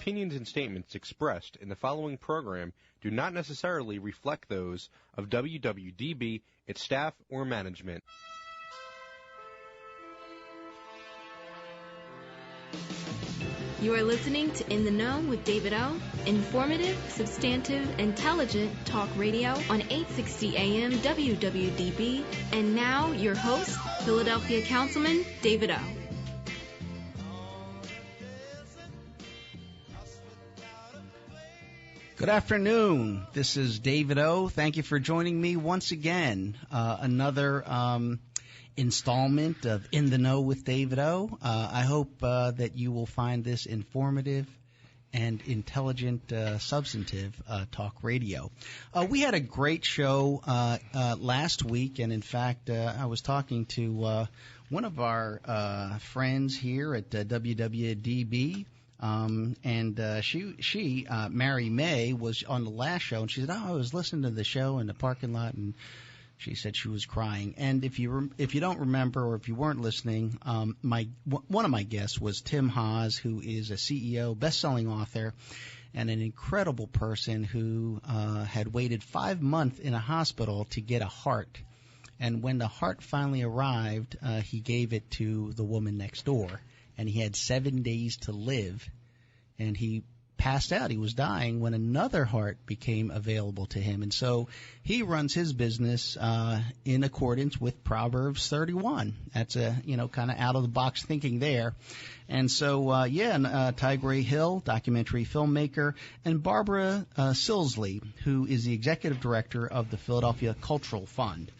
opinions and statements expressed in the following program do not necessarily reflect those of WWDB, its staff, or management. You are listening to In the Know with David O. Informative, substantive, intelligent talk radio on 860 AM WWDB. And now, your host, Philadelphia Councilman David O. Good afternoon. This is David O. Thank you for joining me once again. Another installment of In the Know with David O. I hope that you will find this informative and intelligent, substantive talk radio. We had a great show last week, and in fact, I was talking to one of our friends here at WWDB. And she Mary May, was on the last show, and she said, I was listening to the show in the parking lot, and she said she was crying. And if you don't remember, or if you weren't listening, one of my guests was Tim Haas, who is a CEO, best-selling author, and an incredible person who had waited 5 months in a hospital to get a heart. And when the heart finally arrived, he gave it to the woman next door. And he had 7 days to live, and he passed out. He was dying when another heart became available to him. And so he runs his business in accordance with Proverbs 31. That's a, kind of out-of-the-box thinking there. And so, Tigray Hill, documentary filmmaker, and Barbara Silsley, who is the executive director of the Philadelphia Cultural Fund.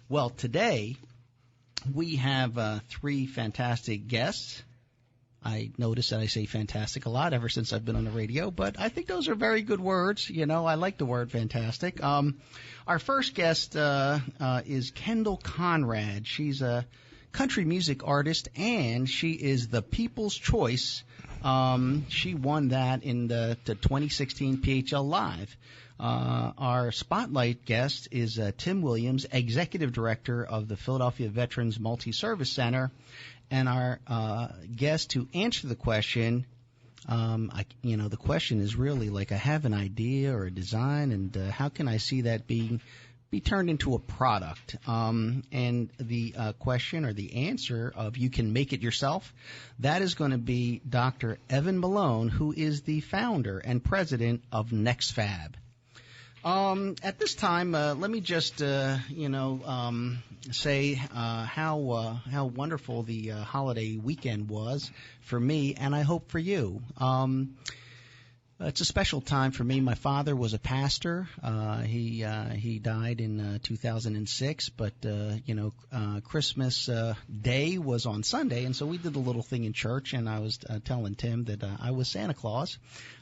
Well, today we have 3 fantastic guests. I notice that I say fantastic a lot ever since I've been on the radio, but I think those are very good words. I like the word fantastic. Our first guest is Kendal Conrad. She's a country music artist, and she is the People's Choice. She won that in the 2016 PHL Live. Our spotlight guest is Tim Williams, Executive Director of the Philadelphia Veterans Multi-Service Center. And our guest to answer the question, the question is really like, I have an idea or a design, and how can I see that be turned into a product? And the question or the answer of you can make it yourself, that is going to be Dr. Evan Malone, who is the founder and president of NextFAB. At this time, let me just, say how wonderful the holiday weekend was for me, and I hope for you. It's a special time for me. My father was a pastor. He died in 2006, but Christmas Day was on Sunday, and so we did a little thing in church. And I was telling Tim that I was Santa Claus.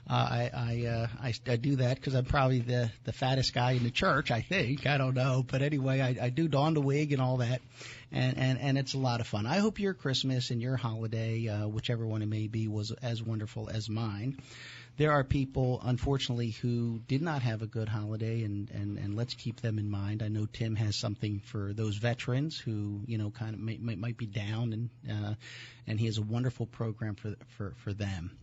I do that because I'm probably the fattest guy in the church. I think, I don't know, but anyway, I do don the wig and all that, and it's a lot of fun. I hope your Christmas and your holiday, whichever one it may be, was as wonderful as mine. There are people, unfortunately, who did not have a good holiday, and let's keep them in mind. I know Tim has something for those veterans who, kind of might be down, and he has a wonderful program for them.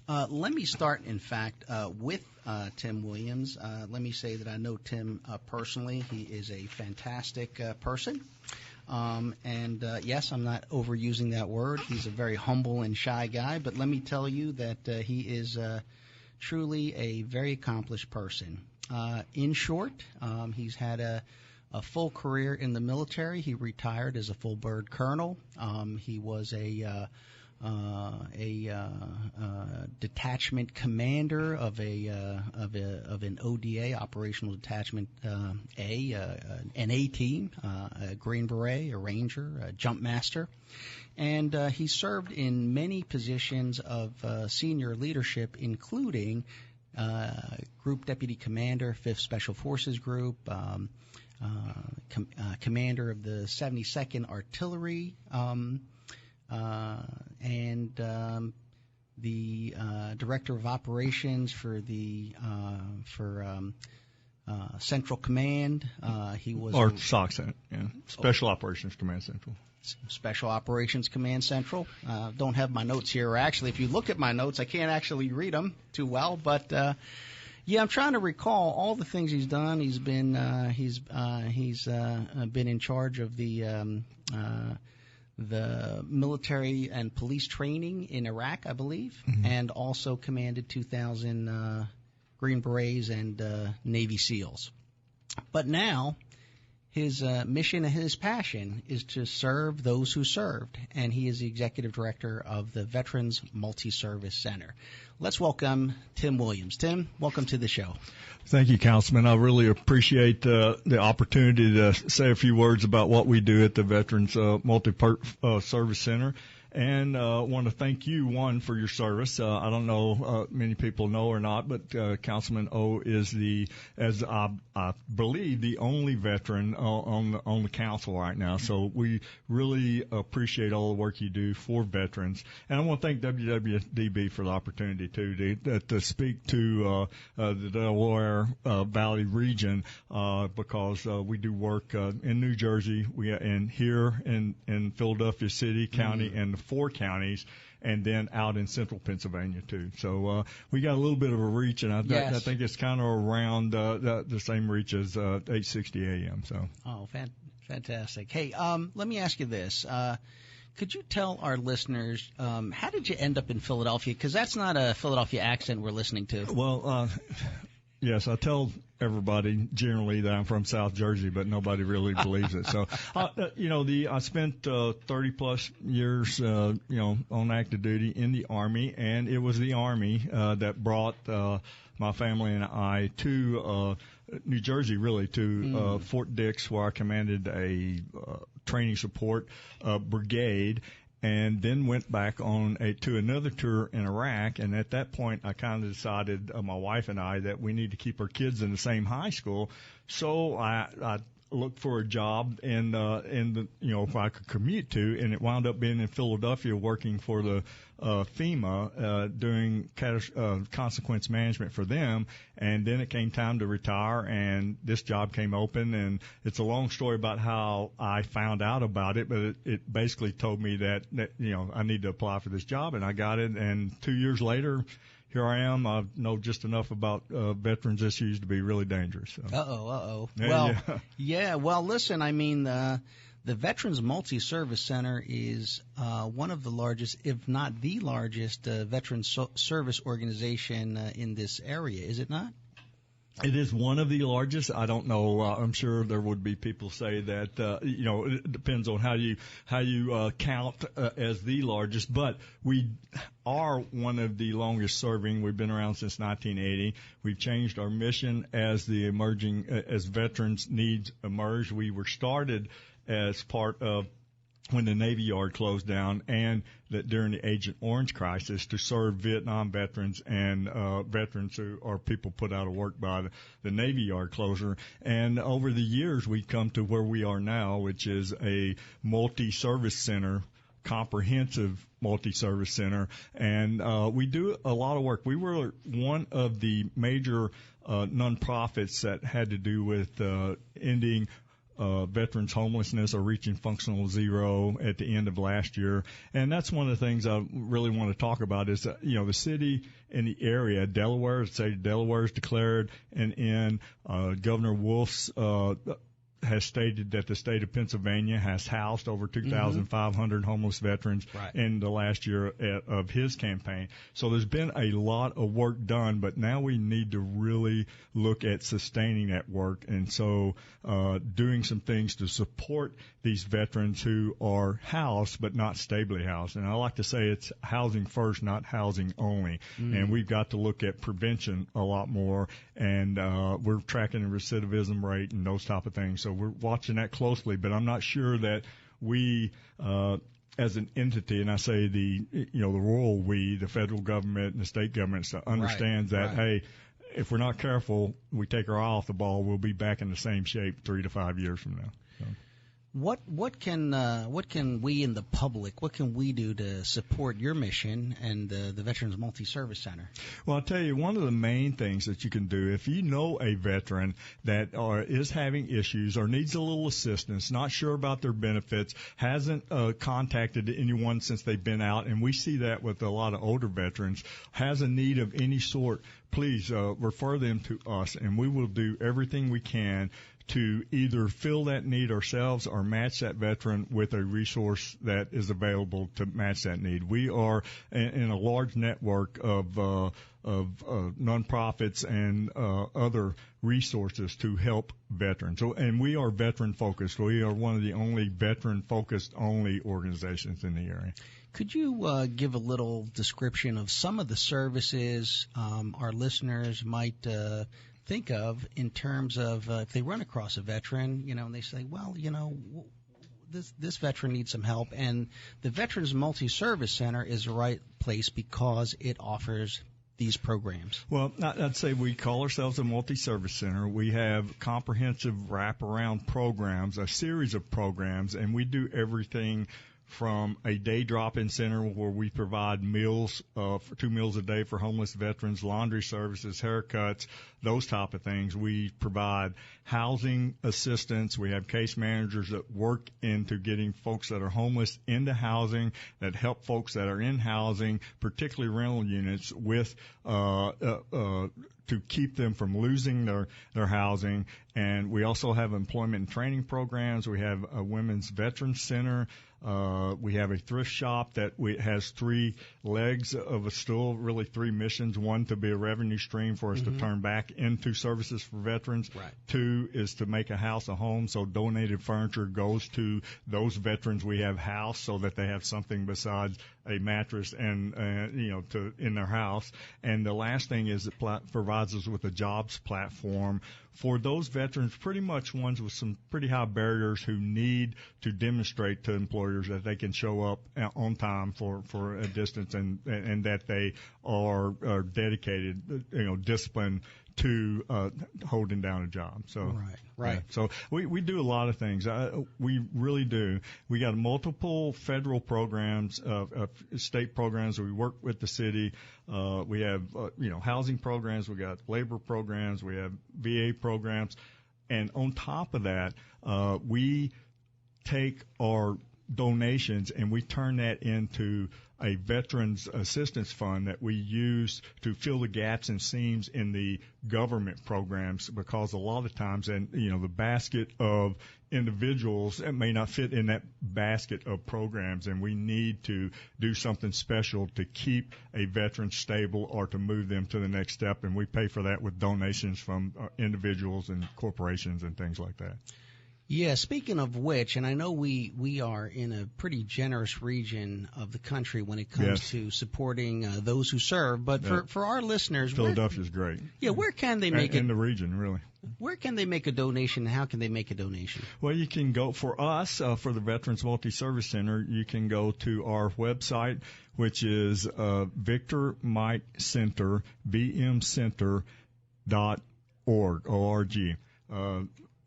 Let me start, in fact, with Tim Williams. Let me say that I know Tim personally. He is a fantastic person. Yes, I'm not overusing that word. He's a very humble and shy guy, but let me tell you that he is truly a very accomplished person. In short, he's had a full career in the military. He retired as a full bird colonel. He was a detachment commander of an ODA, Operational Detachment an A team, a Green Beret, a Ranger, a Jump Master, and he served in many positions of senior leadership, including Group Deputy Commander, 5th Special Forces Group, commander of the 72nd Artillery. And the director of operations for the Central Command. He was SOC, Special Operations Command Central. Special Operations Command Central. Don't have my notes here. Actually, if you look at my notes, I can't actually read them too well. But yeah, I'm trying to recall all the things he's done. He's been been in charge of the military and police training in Iraq, I believe, and also commanded 2,000 Green Berets and Navy SEALs. But now his mission and his passion is to serve those who served, and he is the executive director of the Veterans Multi-Service Center. Let's welcome Tim Williams. Tim, welcome to the show. Thank you, Councilman. I really appreciate the opportunity to say a few words about what we do at the Veterans Multi-Service Center. And want to thank you, one, for your service. I don't know many people know or not, but Councilman O is as I believe, the only veteran on the council right now. So we really appreciate all the work you do for veterans. And I want to thank WWDB for the opportunity to speak to the Delaware Valley region because we do work in New Jersey, and here in Philadelphia City, County, and the 4 counties, and then out in central Pennsylvania too. So we got a little bit of a reach, and I think it's kind of around the same reach as 860 AM. So. Oh, fantastic! Hey, let me ask you this: could you tell our listeners how did you end up in Philadelphia? Because that's not a Philadelphia accent we're listening to. Well, yes, I tell everybody generally that I'm from South Jersey, but nobody really believes it. So, I spent 30 plus years, on active duty in the Army, and it was the Army that brought my family and I to New Jersey, really, to Fort Dix, where I commanded a training support brigade. And then went back to another tour in Iraq. And at that point, I kind of decided, my wife and I, that we need to keep our kids in the same high school. So I looked for a job in the if I could commute to, and it wound up being in Philadelphia, working for the FEMA doing consequence management for them. And then it came time to retire, and this job came open. And it's a long story about how I found out about it, but it basically told me that I need to apply for this job, and I got it. And 2 years later, here I am. I know just enough about veterans issues to be really dangerous. So. Well, listen, I mean, the Veterans Multi-Service Center is one of the largest, if not the largest, veterans service organization in this area, is it not? It is one of the largest. I don't know. I'm sure there would be people say that, it depends on how you count as the largest, but we are one of the longest serving. We've been around since 1980. We've changed our mission as as veterans needs emerge. We were started as part of when the Navy Yard closed down, and that during the Agent Orange crisis, to serve Vietnam veterans and veterans who are people put out of work by the Navy Yard closure. And over the years, we've come to where we are now, which is a multi-service center, comprehensive multi-service center, and we do a lot of work. We were one of the major nonprofits that had to do with ending veterans homelessness, or reaching functional zero at the end of last year. And that's one of the things I really want to talk about is that, the city and the area, Delaware, the state of Delaware has declared an end. Governor Wolf's has stated that the state of Pennsylvania has housed over 2,500 homeless veterans in the last year of his campaign. So there's been a lot of work done, but now we need to really look at sustaining that work. And so doing some things to support these veterans who are housed but not stably housed. And I like to say it's housing first, not housing only. And we've got to look at prevention a lot more. And we're tracking the recidivism rate and those type of things. So we're watching that closely, but I'm not sure that we, as an entity, and I say the royal we, the federal government and the state governments, understands that, hey, if we're not careful, we take our eye off the ball, we'll be back in the same shape 3 to 5 years from now. So. What can we in the public, what can we do to support your mission and the Veterans Multi-Service Center? Well, I'll tell you, one of the main things that you can do, if you know a veteran that is having issues or needs a little assistance, not sure about their benefits, hasn't contacted anyone since they've been out, and we see that with a lot of older veterans, has a need of any sort, please refer them to us, and we will do everything we can to either fill that need ourselves or match that veteran with a resource that is available to match that need. We are in a large network of nonprofits and other resources to help veterans. So, and we are veteran focused. We are one of the only veteran focused only organizations in the area. Could you give a little description of some of the services our listeners might think of in terms of if they run across a veteran, and they say, well, this veteran needs some help, and the Veterans Multi-Service Center is the right place because it offers these programs? Well, I'd say we call ourselves a multi-service center. We have comprehensive wraparound programs, a series of programs, and we do everything from a day drop-in center where we provide meals, 2 meals a day for homeless veterans, laundry services, haircuts, those type of things. We provide housing assistance. We have case managers that work into getting folks that are homeless into housing, that help folks that are in housing, particularly rental units, with to keep them from losing their housing. And we also have employment and training programs. We have a women's veterans center. We have a thrift shop that has 3 legs of a stool, really 3 missions. 1, to be a revenue stream for us to turn back into services for veterans. Right. 2 is to make a house a home, so donated furniture goes to those veterans we have housed so that they have something besides a mattress and in their house. And the last thing is it provides us with a jobs platform for those veterans, pretty much ones with some pretty high barriers who need to demonstrate to employers that they can show up on time for a distance and that they are dedicated, disciplined to holding down a job. So right. Yeah. So we do a lot of things. We really do. We got multiple federal programs, state programs. We work with the city. We have housing programs. We got labor programs. We have VA programs, and on top of that, we take our donations and we turn that into a veterans assistance fund that we use to fill the gaps and seams in the government programs, because a lot of times, the basket of individuals that may not fit in that basket of programs, and we need to do something special to keep a veteran stable or to move them to the next step, and we pay for that with donations from individuals and corporations and things like that. Yeah, speaking of which, and I know we are in a pretty generous region of the country when it comes to supporting those who serve, but for our listeners, Philadelphia's great. Yeah, where can they make in the region, really? Where can they make a donation, and how can they make a donation? Well, you can go, for us, for the Veterans Multi-Service Center, you can go to our website, which is Victor Mike Center, VMCenter.org, O-R-G.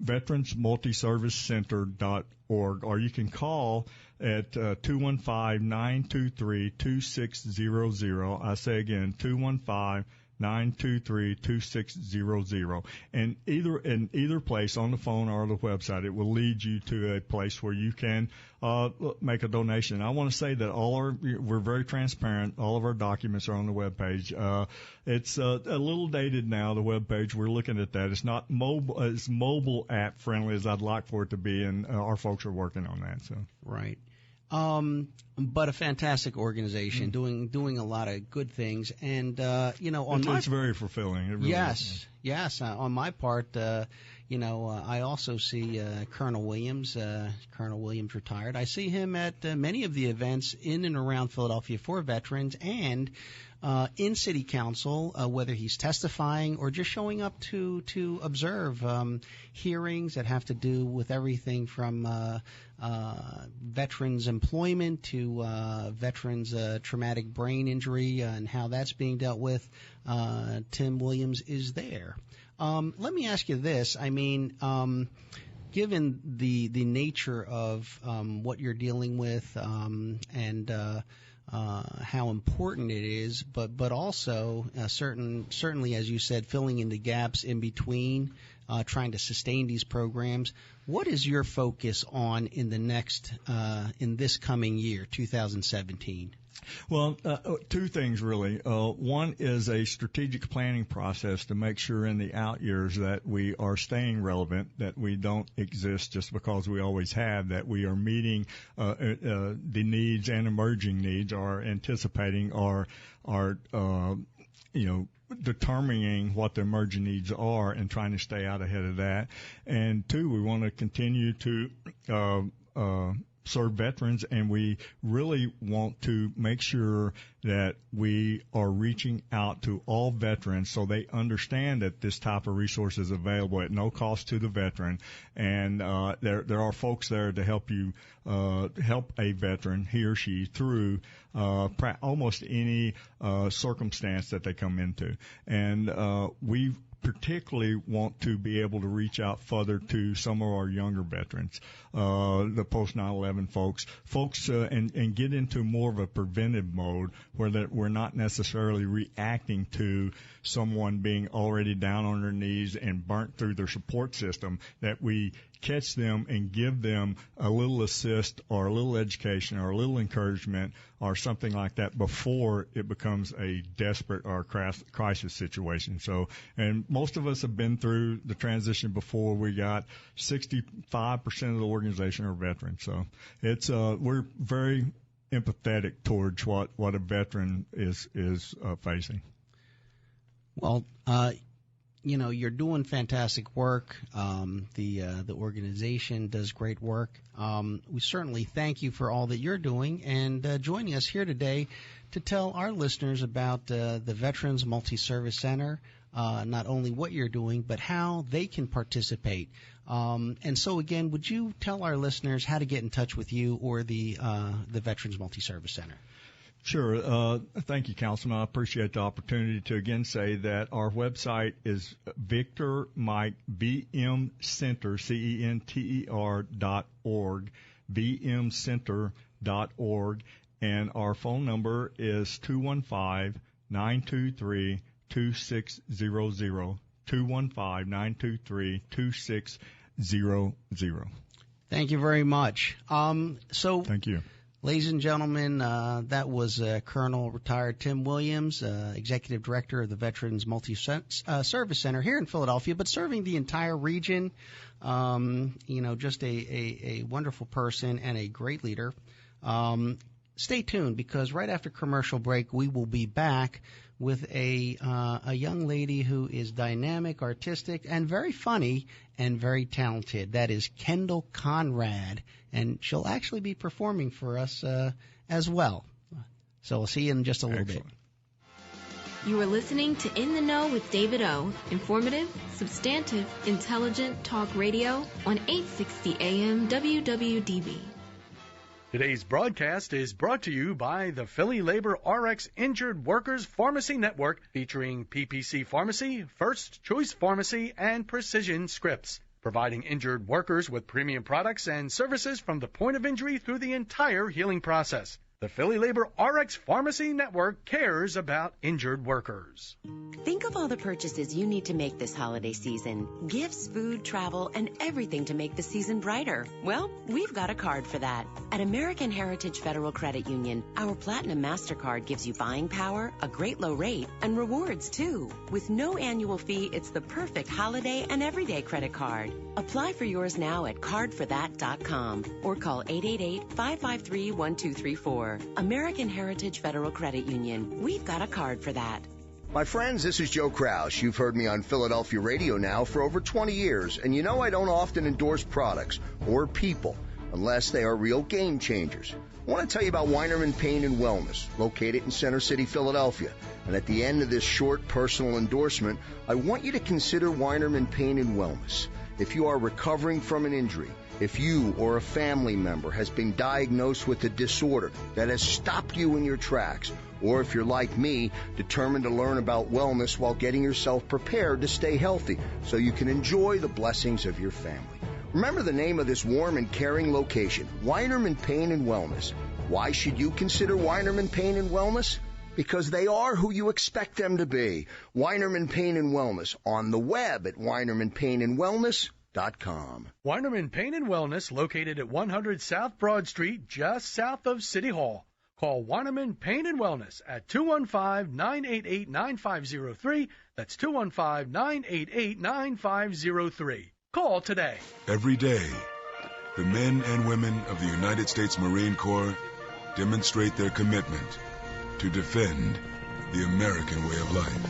VeteransMultiServiceCenter.org, or you can call at 215-923-2600. I say again, 215-923-2600. And either place, on the phone or the website, it will lead you to a place where you can make a donation. I want to say that we're very transparent. All of our documents are on the webpage. It's a little dated now, the webpage. We're looking at that. It's not as mobile app friendly as I'd like for it to be, and our folks are working on that. So right. But a fantastic organization doing a lot of good things, and it's very fulfilling. It really is. Yes. On my part, I also see Colonel Williams. Colonel Williams retired. I see him at many of the events in and around Philadelphia for veterans, and in City Council, whether he's testifying or just showing up to observe hearings that have to do with everything from veterans employment to veterans traumatic brain injury and how that's being dealt with. Tim Williams is there. Let me ask you this. I mean, given the nature of what you're dealing with and how important it is, but also certainly, as you said, filling in the gaps in between, trying to sustain these programs. What is your focus on in this coming year, 2017? Well, two things really. One is a strategic planning process to make sure in the out years that we are staying relevant, that we don't exist just because we always have, that we are meeting the needs and emerging needs, or anticipating, or determining what the emerging needs are and trying to stay out ahead of that. And two, we want to continue to serve veterans, and we really want to make sure that we are reaching out to all veterans so they understand that this type of resource is available at no cost to the veteran. And there are folks there to help you help a veteran, he or she, through almost any circumstance that they come into. And we particularly want to be able to reach out further to some of our younger veterans, the post 9/11 folks, and get into more of a preventive mode where that we're not necessarily reacting to someone being already down on their knees and burnt through their support system, that we catch them and give them a little assist or a little education or a little encouragement or something like that before it becomes a desperate or crisis situation. So, and most of us have been through the transition before. We got 65% of the organization are veterans. So it's, we're very empathetic towards what a veteran is facing. Well, you're doing fantastic work. The organization does great work. We certainly thank you for all that you're doing and joining us here today to tell our listeners about the Veterans Multi-Service Center, not only what you're doing, but how they can participate. And so, again, would you tell our listeners how to get in touch with you or the Veterans Multi-Service Center? Sure. Thank you, Councilman. I appreciate the opportunity to again say that our website is Victor Mike VMCenter, CENTER.org, VMCenter.org, and our phone number is 215-923-2600, 215-923-2600. Thank you very much. Thank you. Ladies and gentlemen, that was Colonel Retired Tim Williams, Executive Director of the Veterans Multi-Service Center here in Philadelphia, but serving the entire region. Just a wonderful person and a great leader. Stay tuned, because right after commercial break, we will be back with a young lady who is dynamic, artistic, and very funny and very talented. That is Kendal Conrad, and she'll actually be performing for us as well. So we'll see you in just a little bit. You are listening to In the Know with David O. Informative, substantive, intelligent talk radio on 860 AM WWDB. Today's broadcast is brought to you by the Philly Labor RX Injured Workers Pharmacy Network, featuring PPC Pharmacy, First Choice Pharmacy, and Precision Scripts, providing injured workers with premium products and services from the point of injury through the entire healing process. The Philly Labor RX Pharmacy Network cares about injured workers. Think of all the purchases you need to make this holiday season. Gifts, food, travel, and everything to make the season brighter. Well, we've got a card for that. At American Heritage Federal Credit Union, our Platinum MasterCard gives you buying power, a great low rate, and rewards too. With no annual fee, it's the perfect holiday and everyday credit card. Apply for yours now at cardforthat.com or call 888-553-1234. American Heritage Federal Credit Union. We've got a card for that. My friends, this is Joe Kraus. You've heard me on Philadelphia radio now for over 20 years, and you know I don't often endorse products or people unless they are real game changers. I want to tell you about Weinerman Pain and Wellness, located in Center City, Philadelphia. And at the end of this short personal endorsement, I want you to consider Weinerman Pain and Wellness. If you are recovering from an injury, if you or a family member has been diagnosed with a disorder that has stopped you in your tracks, or if you're like me, determined to learn about wellness while getting yourself prepared to stay healthy so you can enjoy the blessings of your family, Remember the name of this warm and caring location, Weinerman Pain and Wellness. Why should you consider Weinerman Pain and Wellness? Because they are who you expect them to be. Weinerman Pain and Wellness, on the web at WeinermanPainandWellness.com. Weinerman Pain and Wellness, located at 100 South Broad Street, just south of City Hall. Call Weinerman Pain and Wellness at 215-988-9503. That's 215-988-9503. Call today. Every day, the men and women of the United States Marine Corps demonstrate their commitment to defend the American way of life.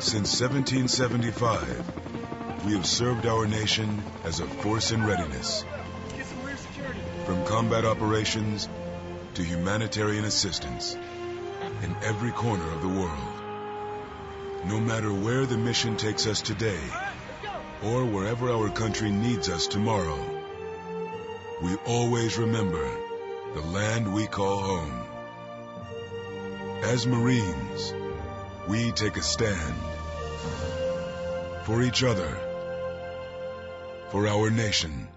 Since 1775, we have served our nation as a force in readiness. From combat operations to humanitarian assistance in every corner of the world. No matter where the mission takes us today, or wherever our country needs us tomorrow, we always remember the land we call home. As Marines, we take a stand for each other, for our nation,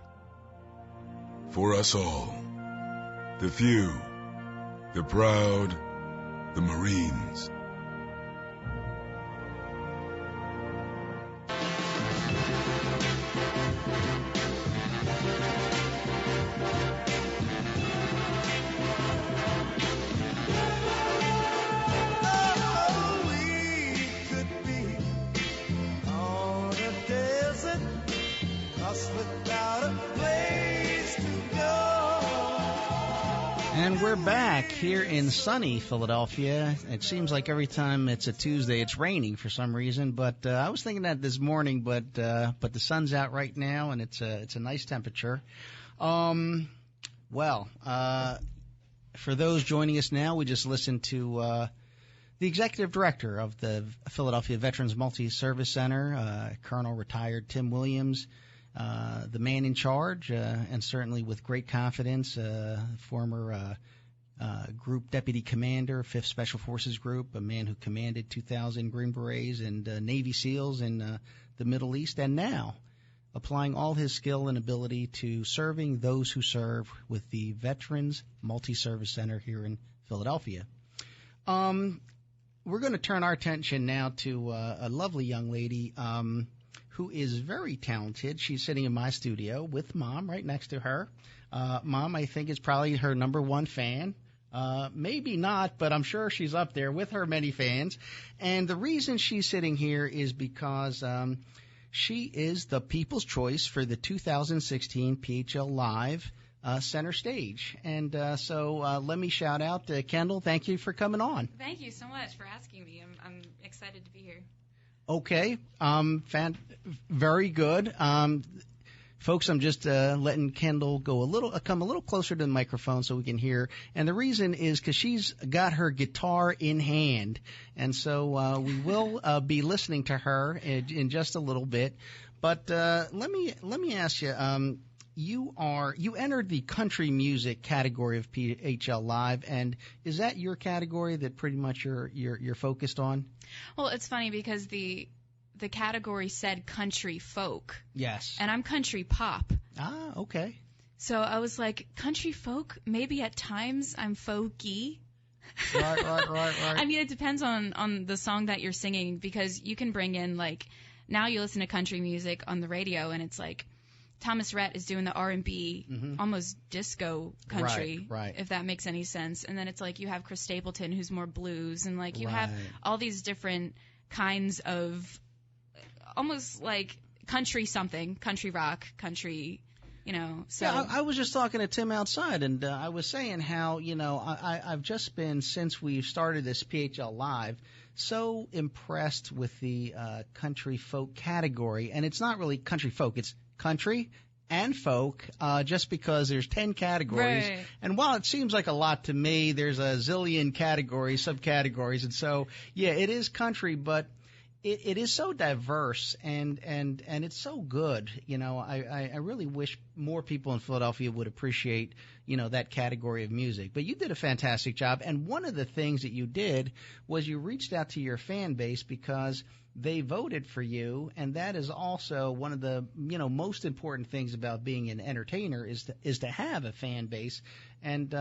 for us all. The few, the proud, the Marines. And we're back here in sunny Philadelphia. It seems like every time it's a Tuesday, it's raining for some reason. But I was thinking that this morning, but the sun's out right now, and it's a nice temperature. For those joining us now, we just listened to the executive director of the Philadelphia Veterans Multi-Service Center, Colonel retired Tim Williams. The man in charge, and certainly with great confidence, former Group Deputy Commander, 5th Special Forces Group, a man who commanded 2,000 Green Berets and Navy SEALs in the Middle East, and now applying all his skill and ability to serving those who serve with the Veterans Multi-Service Center here in Philadelphia. We're going to turn our attention now to a lovely young lady who is very talented. She's sitting in my studio with Mom right next to her. Mom, I think, is probably her number one fan. Maybe not, but I'm sure she's up there with her many fans. And the reason she's sitting here is because she is the people's choice for the 2016 PHL Live center stage. And so let me shout out to Kendal. Thank you for coming on. Thank you so much for asking me. I'm excited to be here. Okay, very good. Folks, I'm just letting Kendal come a little closer to the microphone so we can hear. And the reason is because she's got her guitar in hand, and so we will be listening to her in just a little bit. But let me ask you. You entered the country music category of PHL Live, and is that your category that pretty much you're focused on? Well, it's funny because the category said country folk. Yes. And I'm country pop. Ah, okay. So I was like, country folk? Maybe at times I'm folky. Right. I mean, it depends on the song that you're singing, because you can bring in, like, now you listen to country music on the radio and it's like Thomas Rhett is doing the R&B, almost disco country, right. If that makes any sense. And then it's like you have Chris Stapleton, who's more blues, and like you have all these different kinds of almost like country something, country rock, country, So yeah, I was just talking to Tim outside, and I was saying how I've just been, since we've started this PHL Live, so impressed with the country folk category, and it's not really country folk, it's country and folk, just because there's 10 categories. Right. And while it seems like a lot to me, there's a zillion categories, subcategories. And so, yeah, it is country, but it is so diverse and it's so good. I really wish more people in Philadelphia would appreciate, that category of music. But you did a fantastic job, and one of the things that you did was you reached out to your fan base because they voted for you, and that is also one of the most important things about being an entertainer is to have a fan base, and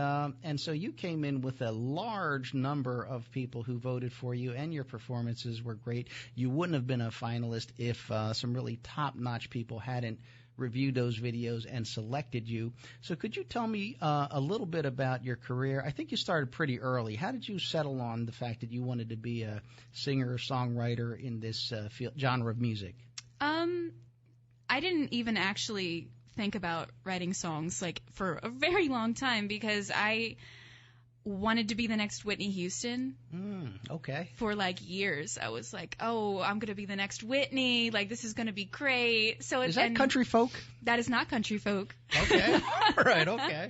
so you came in with a large number of people who voted for you, and your performances were great. You wouldn't have been a finalist if some really top-notch people hadn't reviewed those videos and selected you. So could you tell me a little bit about your career? I think you started pretty early. How did you settle on the fact that you wanted to be a singer or songwriter in this genre of music? I didn't even actually think about writing songs for a very long time because I wanted to be the next Whitney Houston. Okay. For years. I was like, oh, I'm going to be the next Whitney. This is going to be great. So is that country folk? That is not country folk. Okay. All right. Okay.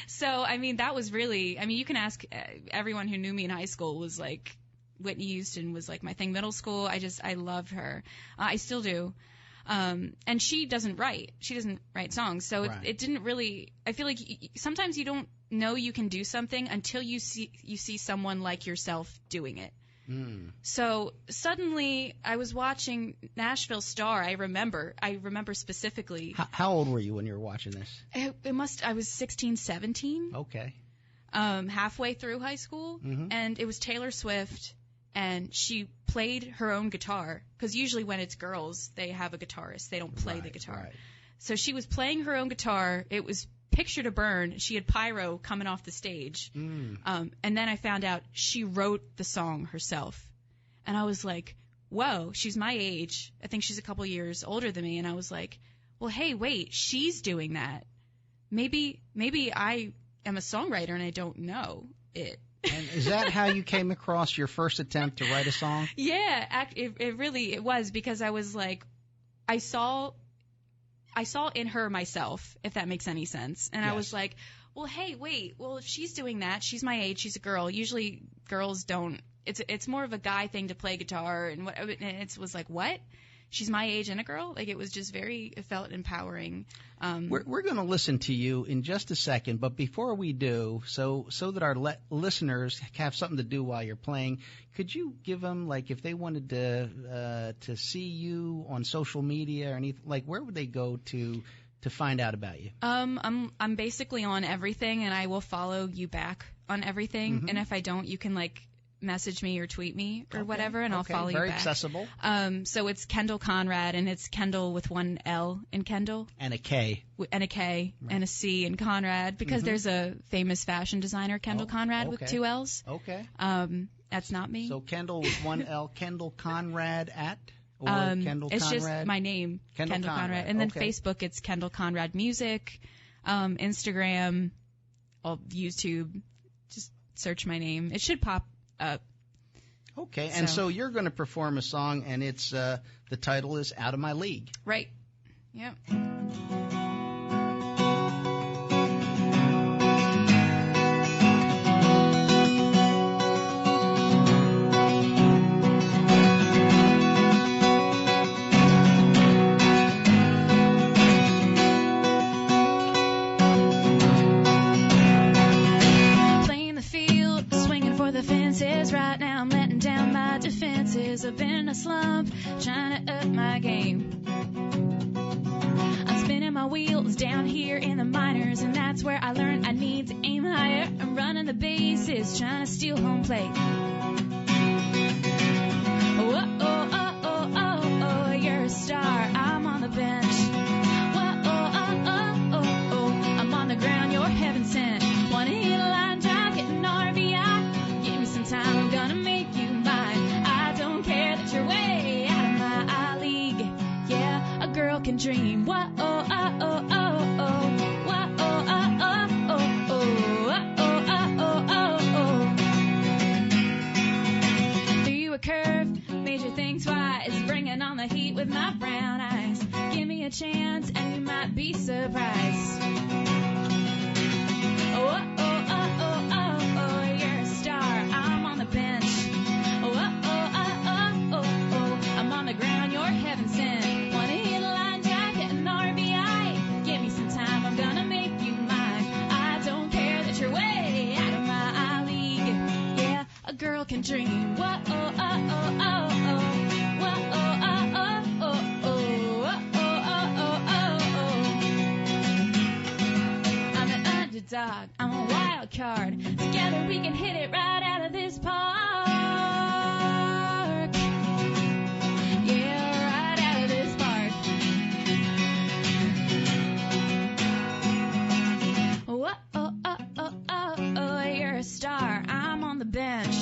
So, that was really, you can ask everyone who knew me in high school was Whitney Houston was my thing. Middle school, I loved her. I still do. And she doesn't write. She doesn't write songs. So it didn't really, I feel like sometimes you don't know you can do something until you see someone like yourself doing it. So suddenly I was watching Nashville Star. I remember specifically. How old were you when you were watching this? I was 16, 17. Okay. Halfway through high school. And it was Taylor Swift. And she played her own guitar, because usually when it's girls, they have a guitarist. They don't play the guitar. Right. So she was playing her own guitar. It was Picture to Burn. She had pyro coming off the stage. And then I found out she wrote the song herself. And I was like, whoa, she's my age. I think she's a couple years older than me. And I was like, well, hey, wait, she's doing that. Maybe I am a songwriter and I don't know it. And is that how you came across your first attempt to write a song? Yeah, it was because I was like, I saw in her myself, if that makes any sense. And yes. I was like, well, hey, wait, if she's doing that, she's my age, she's a girl. Usually girls don't. It's more of a guy thing to play guitar, and it was like, what? She's my age and a girl? It was just it felt empowering. We're going to listen to you in just a second, but before we do, so that our listeners have something to do while you're playing, could you give them, if they wanted to see you on social media or anything, where would they go to find out about you? I'm basically on everything, and I will follow you back on everything. And if I don't, you can message me or tweet me or whatever, and I'll follow you back. Very accessible. So it's Kendal Conrad, and it's Kendal with one L in Kendal. And a K. And a K, and a C in Conrad, because there's a famous fashion designer, Kendal Conrad, with two L's. Okay. That's not me. So Kendal with one L, Kendal Conrad at? Or Kendal it's Conrad? Just my name, Kendal Conrad. And then Facebook, it's Kendal Conrad Music. Instagram, YouTube, just search my name. It should pop up. Okay, and so you're going to perform a song, and it's the title is Out of My League. Right. Yep. I've been in a slump, trying to up my game. I'm spinning my wheels down here in the minors, and that's where I learned I need to aim higher. I'm running the bases, trying to steal home plate. Oh, oh, oh, oh, oh, oh, you're a star, I'm on the bench. Whoa, oh, oh, oh, oh, oh, I'm on the ground, you're heaven sent. Wanna hit a line drive, get an RBI. Give me some time, I'm gonna make you mine. You're way out of my league. Yeah, a girl can dream. Whoa, oh, oh, oh, oh, oh. Whoa, oh, oh, oh, oh, oh. Oh, oh, oh, oh, oh. Threw you a curve, made you think twice. Bringing on the heat with my brown eyes. Give me a chance and you might be surprised. Oh, oh, oh, oh, oh, oh. You're a star, I'm on the bench. Oh, oh, I'm on the ground, you're heaven sent. Wanna hit a line drive, get an RBI. Give me some time, I'm gonna make you mine. I don't dream. Whoa, oh, oh, oh, oh, oh. Whoa, oh, oh, oh, oh, oh. Whoa, oh, oh, oh, oh. I'm an underdog. I'm a wild card. Together we can hit it right out of this park. Yeah, right out of this park. Whoa, oh, oh, oh, oh, oh, you're a star. I'm on the bench.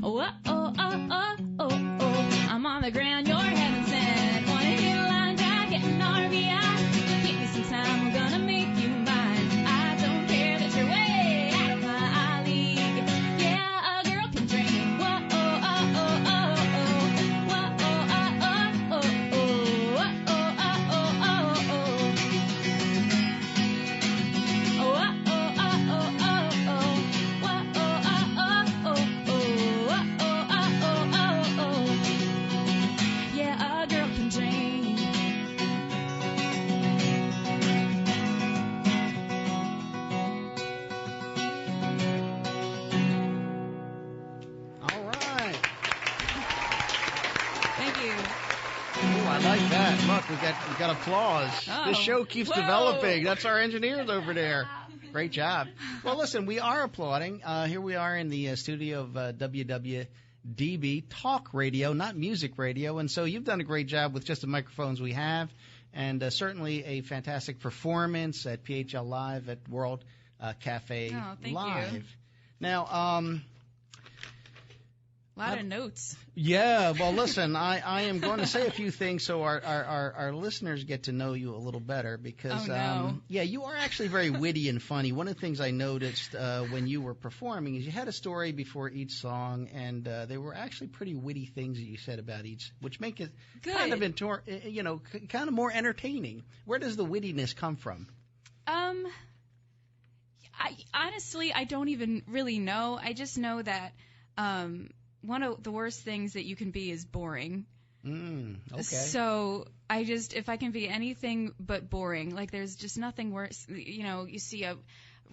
Whoa, oh, oh, oh, oh, oh, I'm on the ground. You're heaven sent. Wanna hit a line drive, get an RBI. Give me some time, we're gonna make you mine. I don't care that you're way out of my league. Yeah, a girl can dream. Whoa, oh, oh, oh, oh, oh. Whoa, oh, oh, oh, oh, oh. Whoa, oh, oh, oh, oh, oh. Whoa, oh, oh, oh, oh, oh. Whoa, oh, oh, oh, oh, oh. Whoa, oh, oh, oh, oh, oh. Yeah, a girl can dream. All right. Thank you. Oh, I like that. Look, we got applause. Oh. This show keeps Whoa. developing. That's our engineers over there. Great job. Well, listen, we are applauding. Here we are in the studio of WWDB Talk Radio, not music radio. And so you've done a great job with just the microphones we have, and certainly a fantastic performance at PHL Live at World Cafe Oh, thank Live. you. Now, A lot of notes. yeah, well, listen, I am going to say a few things so our listeners get to know you a little better because, Oh, no. yeah, you are actually very witty and funny. One of the things I noticed when you were performing is you had a story before each song, and there were actually pretty witty things that you said about each, which make it Good. kind of, kind of more entertaining. Where does the wittiness come from? Honestly, I don't even really know. I just know that one of the worst things that you can be is boring. Okay. So if I can be anything but boring, like there's just nothing worse. You see a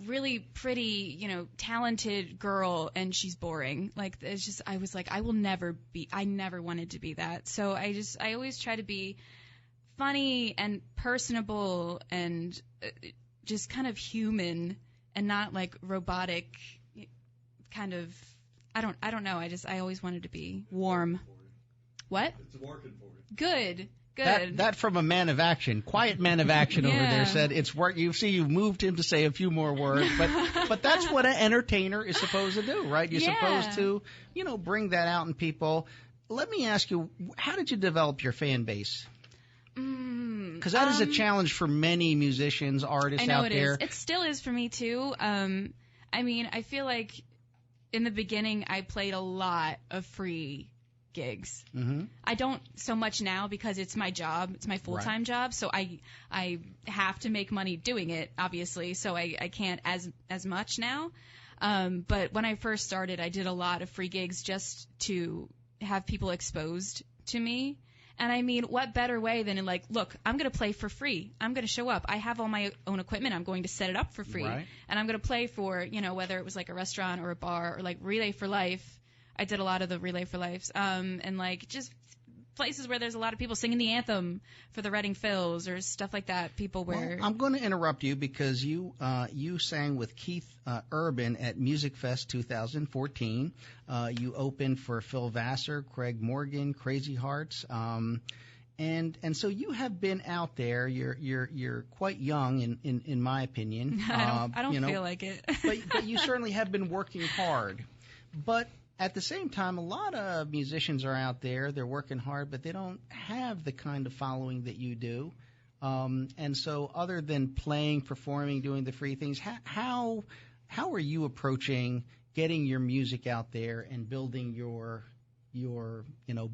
really pretty, talented girl and she's boring. Like it's just, I was like, I never wanted to be that. So I always try to be funny and personable and just kind of human and not like robotic kind of. I don't know. I always wanted to be warm. What? It's working for you. Good. That from a man of action, quiet man of action over Yeah. there said it's work. You see, you moved him to say a few more words, but that's what an entertainer is supposed to do, right? You're supposed to, bring that out in people. Let me ask you, how did you develop your fan base? Because that is a challenge for many musicians, artists out there. It still is for me too. I feel like in the beginning I played a lot of free gigs. Mm-hmm. I don't so much now because it's my job. It's my full-time job. So I have to make money doing it, obviously. So I can't as much now. But when I first started, I did a lot of free gigs just to have people exposed to me. And what better way than look, I'm going to play for free. I'm going to show up. I have all my own equipment. I'm going to set it up for free. Right. And I'm going to play for, whether it was like a restaurant or a bar or like Relay for Life. I did a lot of the Relay for Lives. And just places where there's a lot of people singing the anthem for the Reading Phils or stuff like that. People where. Well, I'm going to interrupt you because you sang with Keith Urban at Music Fest 2014. You opened for Phil Vassar, Craig Morgan, Crazy Hearts. And so you have been out there. You're quite young in my opinion. I don't feel like it. but you certainly have been working hard. But at the same time, a lot of musicians are out there. They're working hard, but they don't have the kind of following that you do. And so, other than playing, performing, doing the free things, how are you approaching getting your music out there and building your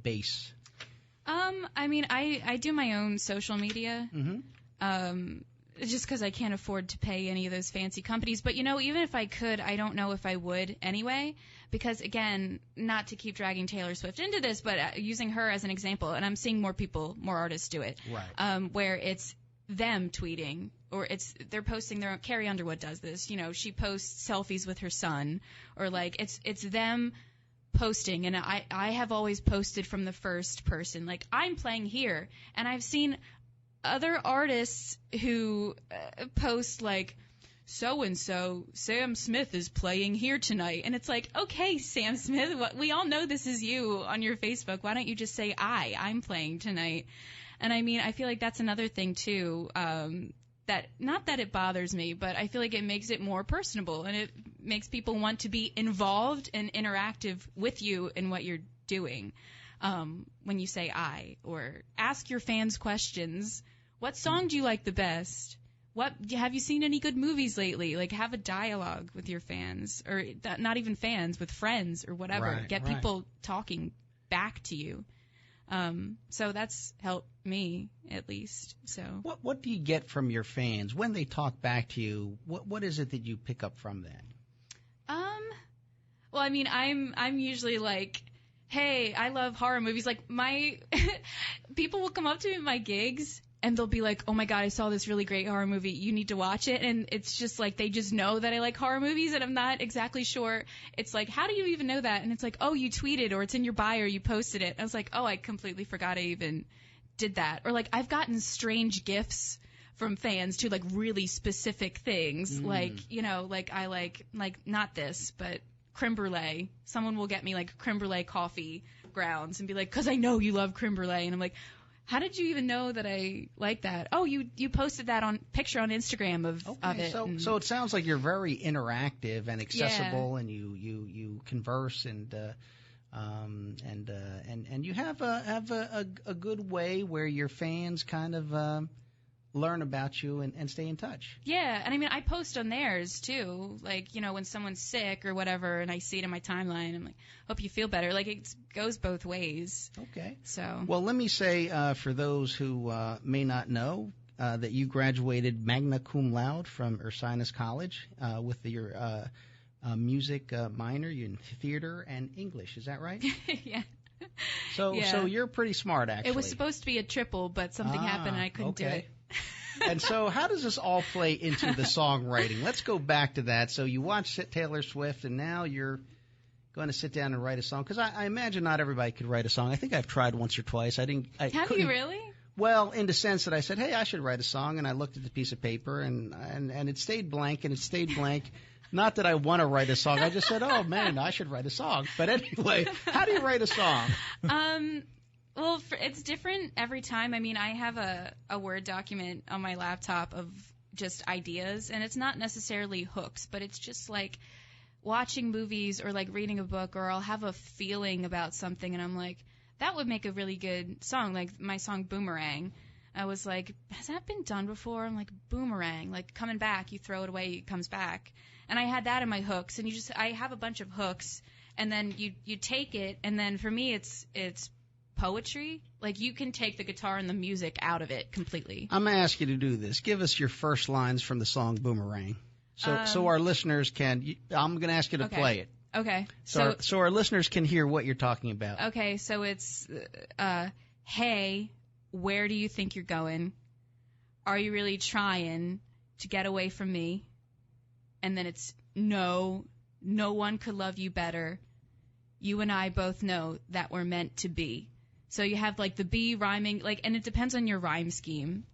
base? I do my own social media. Mm-hmm. Just because I can't afford to pay any of those fancy companies. But, even if I could, I don't know if I would anyway. Because, again, not to keep dragging Taylor Swift into this, but using her as an example, and I'm seeing more artists do it. Right. Where it's them tweeting, or they're posting their own. Carrie Underwood does this. She posts selfies with her son. Or, it's them posting, and I have always posted from the first person, like, I'm playing here. And I've seen other artists who post, like, so-and-so, Sam Smith is playing here tonight. And it's like, okay, Sam Smith, we all know this is you on your Facebook. Why don't you just say, I'm playing tonight? And I mean, I feel like that's another thing, too, that, not that it bothers me, but I feel like it makes it more personable, and it makes people want to be involved and interactive with you in what you're doing. When you say or ask your fans questions. What song do you like the best? Have you seen any good movies lately? Like, have a dialogue with your fans, or not even fans, with friends or whatever. Right, Get people talking back to you. So that's helped me, at least. So what do you get from your fans when they talk back to you? What is it that you pick up from that? Well, I mean, I'm usually like, hey, I love horror movies. Like, my people will come up to me at my gigs, and they'll be like, oh my God, I saw this really great horror movie. You need to watch it. And it's just like, they just know that I like horror movies, and I'm not exactly sure. It's like, how do you even know that? And it's like, oh, you tweeted, or it's in your bio, or you posted it. I was like, oh, I completely forgot I even did that. Or like, I've gotten strange gifts from fans to, like, really specific things. Like, you know, like, I like not this, but creme brulee. Someone will get me like creme brulee coffee grounds and be like, because I know you love creme brulee. And I'm like, how did you even know that I like that? Oh, you posted that picture on Instagram of it. So it sounds like you're very interactive and accessible, and you converse and you have a good way where your fans kind of learn about you and stay in touch. Yeah, and I mean, I post on theirs too. Like, you know, when someone's sick or whatever, and I see it in my timeline, I'm like, hope you feel better. Like, it goes both ways. Okay. So. Well, let me say for those who may not know that you graduated magna cum laude from Ursinus College with your music minor in theater and English. Is that right? Yeah. So you're pretty smart, actually. It was supposed to be a triple, but something happened and I couldn't do it. And so how does this all play into the songwriting? Let's go back to that. So you watched Taylor Swift, and now you're going to sit down and write a song. Because I imagine not everybody could write a song. I think I've tried once or twice. Have you really? Well, in the sense that I said, hey, I should write a song, and I looked at the piece of paper, and it stayed blank, and it stayed blank. Not that I want to write a song. I just said, oh, man, I should write a song. But anyway, how do you write a song? Well, it's different every time. I mean, I have a Word document on my laptop of just ideas, and it's not necessarily hooks, but it's just like watching movies or like reading a book, or I'll have a feeling about something, and I'm like, that would make a really good song, like my song Boomerang. I was like, has that been done before? I'm like, boomerang, like coming back, you throw it away, it comes back. And I had that in my hooks, and I have a bunch of hooks, and then you take it, and then for me it's poetry. Like, you can take the guitar and the music out of it completely. I'm going to ask you to do this. Give us your first lines from the song Boomerang. So our listeners can, I'm going to ask you to play it. Okay. So our listeners can hear what you're talking about. Okay, so it's, hey, where do you think you're going? Are you really trying to get away from me? And then it's, no one could love you better. You and I both know that we're meant to be. So you have like the B rhyming, like, and it depends on your rhyme scheme.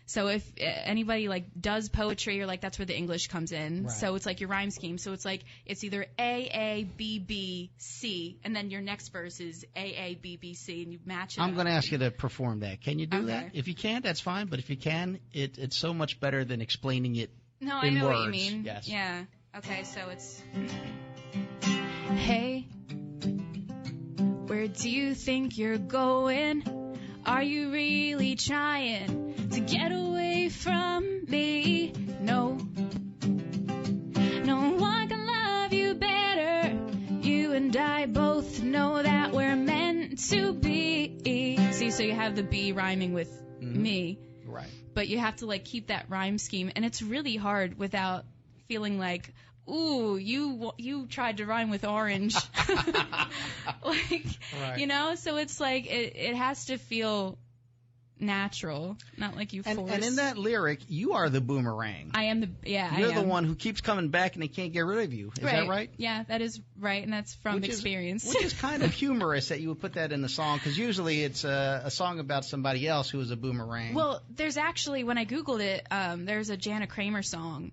So if anybody like does poetry, or like that's where the English comes in. Right. So it's like your rhyme scheme. So it's like it's either A, B, B, C, and then your next verse is A, B, B, C, and you match it. I'm going to ask you to perform that. Can you do that? If you can't, that's fine. But if you can, it's so much better than explaining it in words. No, I know what you mean. Yes. Yeah. Okay, so it's, hey, where do you think you're going? Are you really trying to get away from me? No one can love you better. You and I both know that we're meant to be. See, so you have the B rhyming with me. Right. But you have to like keep that rhyme scheme, and it's really hard without feeling like, ooh, you tried to rhyme with orange. Like, right. You know, so it's like it has to feel natural, not like you force. And in that lyric, you are the boomerang. I am You're the one who keeps coming back and they can't get rid of you. Is that right? Yeah, that is right, and that's from experience. Which is kind of humorous that you would put that in the song, because usually it's a song about somebody else who is a boomerang. Well, there's actually, when I Googled it, there's a Jana Kramer song.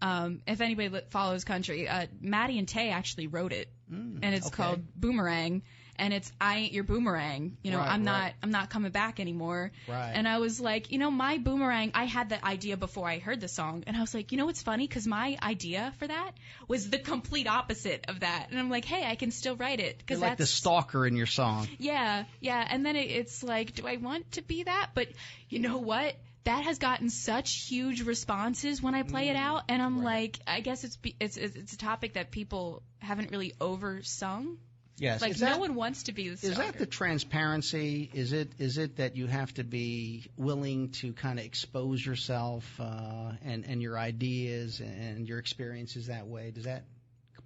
If anybody follows country, Maddie and Tay actually wrote it, and it's called Boomerang. And it's, I ain't your boomerang. You know, I'm not coming back anymore. Right. And I was like, my boomerang, I had the idea before I heard the song. And I was like, what's funny? Because my idea for that was the complete opposite of that. And I'm like, hey, I can still write it. You're like the stalker in your song. Yeah. And then it's like, do I want to be that? But you know what? That has gotten such huge responses when I play it out. And I'm like, I guess it's a topic that people haven't really oversung. Yes. Like, no one wants to be the stalker. Is that the transparency? Is it that you have to be willing to kind of expose yourself and your ideas and your experiences that way? Does that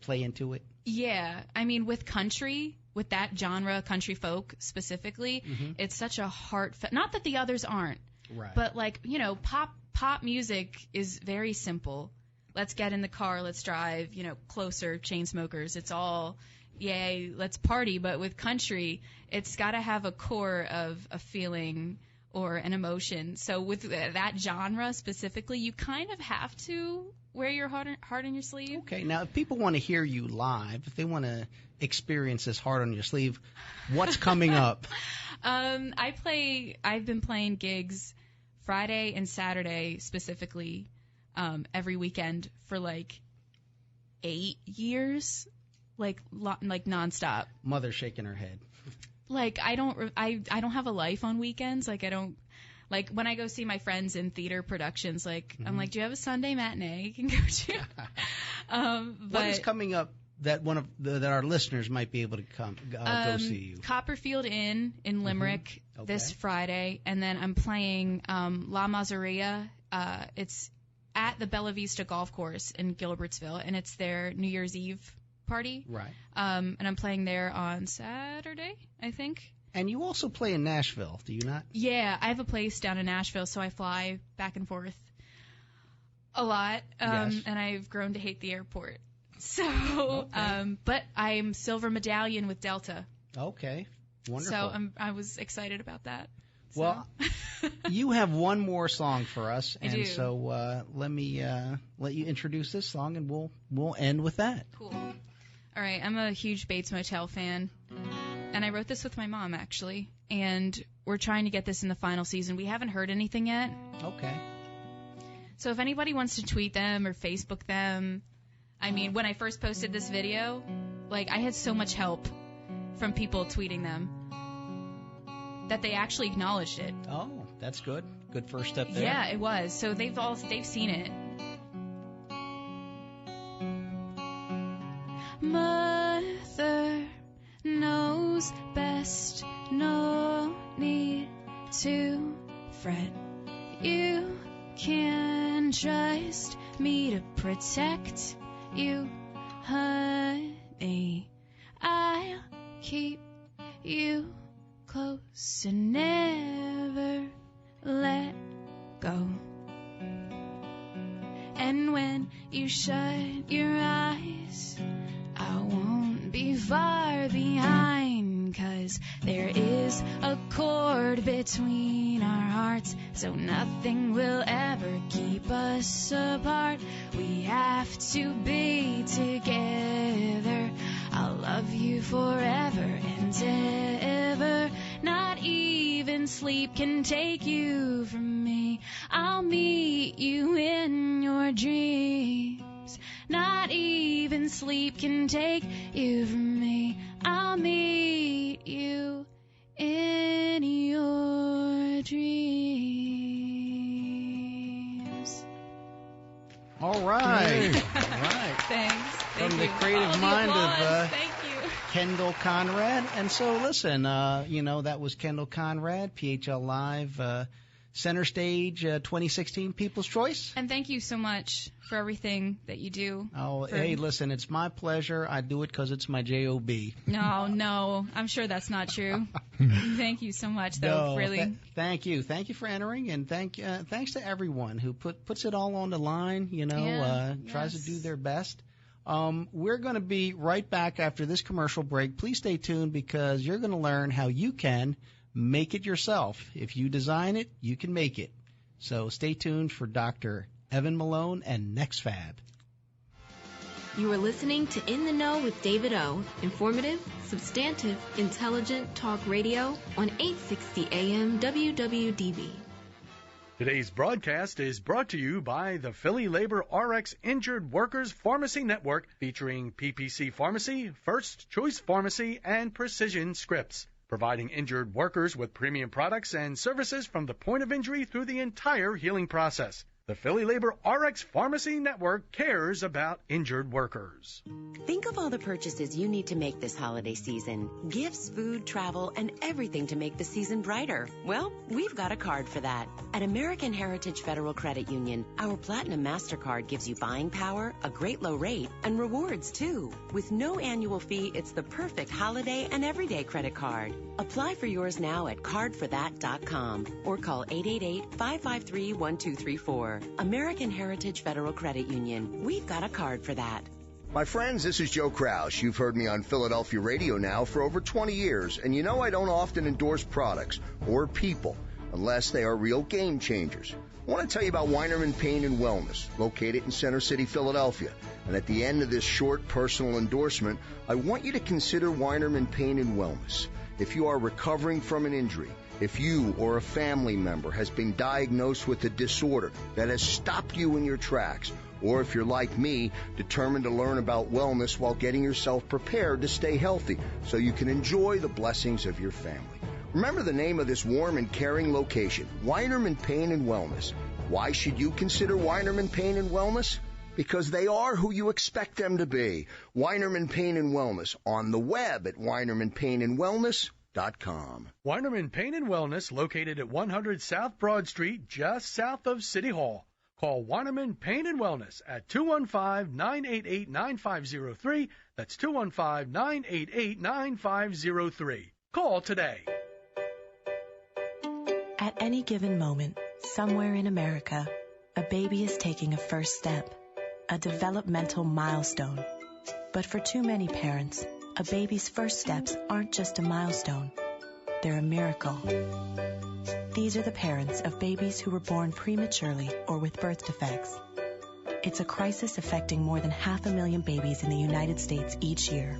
play into it? Yeah. I mean, with country, with that genre, country folk specifically, it's such a not that the others aren't. Right. But, like, pop music is very simple. Let's get in the car, let's drive, closer, chain smokers. It's all... yay, let's party. But with country, it's got to have a core of a feeling or an emotion. So with that genre specifically, you kind of have to wear your heart on your sleeve. Okay. Now, if people want to hear you live, if they want to experience this heart on your sleeve, what's coming up? I've been playing gigs Friday and Saturday specifically every weekend for like 8 years. Like nonstop. Mother shaking her head. Like I don't have a life on weekends. Like I don't, like when I go see my friends in theater productions. Like I'm like, do you have a Sunday matinee you can go to? What is coming up that that our listeners might be able to go see you? Copperfield Inn in Limerick this Friday, and then I'm playing La Mazzeria. It's at the Bella Vista Golf Course in Gilbertsville, and it's their New Year's Eve party. Right. And I'm playing there on Saturday, I think. And you also play in Nashville, do you not? Yeah, I have a place down in Nashville, so I fly back and forth a lot. Yes. And I've grown to hate the airport. So, but I'm silver medallion with Delta. Okay. Wonderful. So I was excited about that. So. Well, you have one more song for us, I do. So let me let you introduce this song, and we'll end with that. Cool. All right, I'm a huge Bates Motel fan, and I wrote this with my mom, actually, and we're trying to get this in the final season. We haven't heard anything yet. Okay. So if anybody wants to tweet them or Facebook them, I mean, when I first posted this video, like, I had so much help from people tweeting them that they actually acknowledged it. Oh, that's good. Good first step there. Yeah, it was. So they've seen it. Mother knows best, no need to fret. You can trust me to protect you, honey. I'll keep you close and never let go. And when you shut your eyes, I won't be far behind, 'cause there is a cord between our hearts, so nothing will ever keep us apart. We have to be together. I'll love you forever and ever. Not even sleep can take you from me. I'll meet you in your dreams. Not even sleep can take you from me. I'll meet you in your dreams. All right. All right. Thanks. From the creative mind of Thank you. Kendal Conrad. And so, listen, that was Kendal Conrad, PHL Live, Center Stage 2016 People's Choice. And thank you so much for everything that you do. Oh, hey, listen, it's my pleasure. I do it because it's my job. No, I'm sure that's not true. Thank you so much, though. Really. Thank you for entering, and thanks to everyone who puts it all on the line. Tries to do their best. We're going to be right back after this commercial break. Please stay tuned because you're going to learn how you can make it yourself. If you design it, you can make it. So stay tuned for Dr. Evan Malone and NextFAB. You are listening to In the Know with David O. Informative, substantive, intelligent talk radio on 860 AM WWDB. Today's broadcast is brought to you by the Philly Labor RX Injured Workers Pharmacy Network, featuring PPC Pharmacy, First Choice Pharmacy, and Precision Scripts, providing injured workers with premium products and services from the point of injury through the entire healing process. The Philly Labor RX Pharmacy Network cares about injured workers. Think of all the purchases you need to make this holiday season. Gifts, food, travel, and everything to make the season brighter. Well, we've got a card for that. At American Heritage Federal Credit Union, our Platinum MasterCard gives you buying power, a great low rate, and rewards too. With no annual fee, it's the perfect holiday and everyday credit card. Apply for yours now at cardforthat.com or call 888-553-1234. American Heritage Federal Credit Union. We've got a card for that. My friends, this is Joe Kraus. You've heard me on Philadelphia radio now for over 20 years, and you know I don't often endorse products or people unless they are real game changers. I want to tell you about Weinerman Pain and Wellness, located in Center City, Philadelphia. And at the end of this short personal endorsement, I want you to consider Weinerman Pain and Wellness. If you are recovering from an injury, if you or a family member has been diagnosed with a disorder that has stopped you in your tracks, or if you're like me, determined to learn about wellness while getting yourself prepared to stay healthy so you can enjoy the blessings of your family. Remember the name of this warm and caring location, Weinerman Pain and Wellness. Why should you consider Weinerman Pain and Wellness? Because they are who you expect them to be. Weinerman Pain and Wellness on the web at WeinermanPainandWellness.com. Weinerman Pain and Wellness, located at 100 South Broad Street, just south of City Hall. Call Weinerman Pain and Wellness at 215-988-9503. That's 215-988-9503. Call today. At any given moment, somewhere in America, a baby is taking a first step, a developmental milestone. But for too many parents, a baby's first steps aren't just a milestone. They're a miracle. These are the parents of babies who were born prematurely or with birth defects. It's a crisis affecting more than 500,000 babies in the United States each year.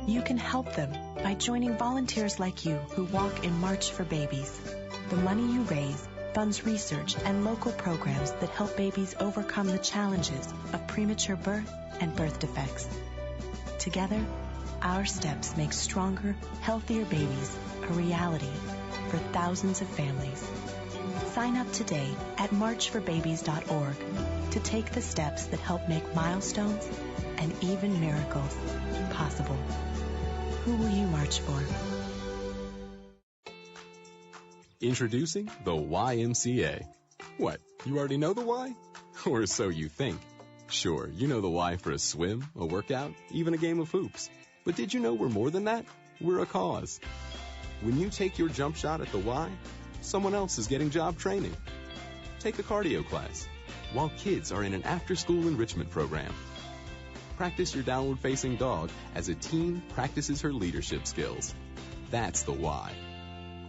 You can help them by joining volunteers like you who walk in March for Babies. The money you raise funds research and local programs that help babies overcome the challenges of premature birth and birth defects. Together, our steps make stronger, healthier babies a reality for thousands of families. Sign up today at marchforbabies.org to take the steps that help make milestones and even miracles possible. Who will you march for? Introducing the YMCA. What, you already know the why? Or so you think. Sure, you know the why for a swim, a workout, even a game of hoops. But did you know we're more than that? We're a cause. When you take your jump shot at the Y, someone else is getting job training. Take a cardio class, while kids are in an after-school enrichment program. Practice your downward-facing dog as a teen practices her leadership skills. That's the why.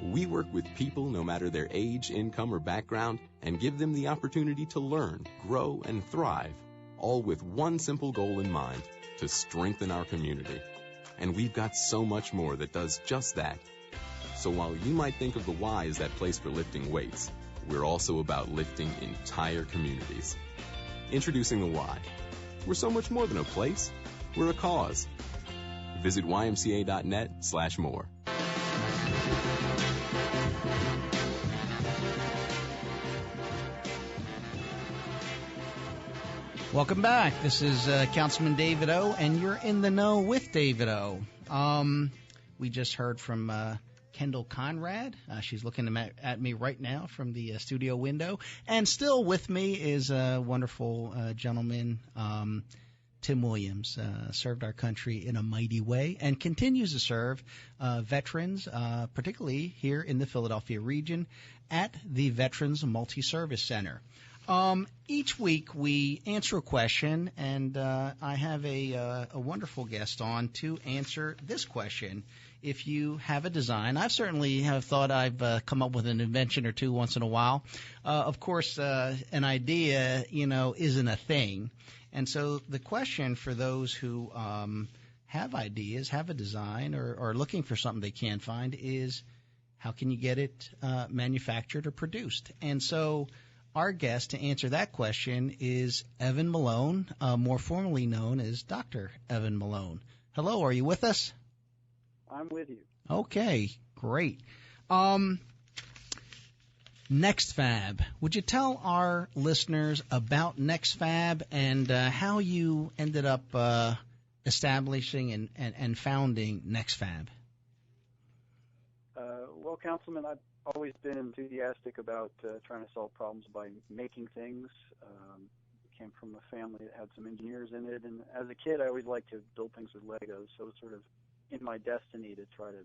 We work with people no matter their age, income, or background and give them the opportunity to learn, grow, and thrive, all with one simple goal in mind, to strengthen our community. And we've got so much more that does just that. So while you might think of the Y as that place for lifting weights, we're also about lifting entire communities. Introducing the Y. We're so much more than a place. We're a cause. Visit ymca.net/more. Welcome back. This is Councilman David O., and you're in the know with David O. We just heard from Kendal Conrad. She's looking at me right now from the studio window. And still with me is a wonderful gentleman, Tim Williams. Served our country in a mighty way and continues to serve veterans, particularly here in the Philadelphia region at the Veterans Multi-Service Center. Each week we answer a question, and I have a wonderful guest on to answer this question. If you have a design, I certainly have thought I've come up with an invention or two once in a while. Of course, an idea, isn't a thing. And so the question for those who have ideas, have a design, or are looking for something they can't find is, how can you get it manufactured or produced? And so our guest to answer that question is Evan Malone, more formally known as Dr. Evan Malone. Hello, are you with us? I'm with you. Okay, great. NextFAB. Would you tell our listeners about NextFAB and how you ended up establishing and founding NextFAB? Well, Councilman, I've always been enthusiastic about trying to solve problems by making things. Came from a family that had some engineers in it, and as a kid, I always liked to build things with Legos, so it's sort of in my destiny to try to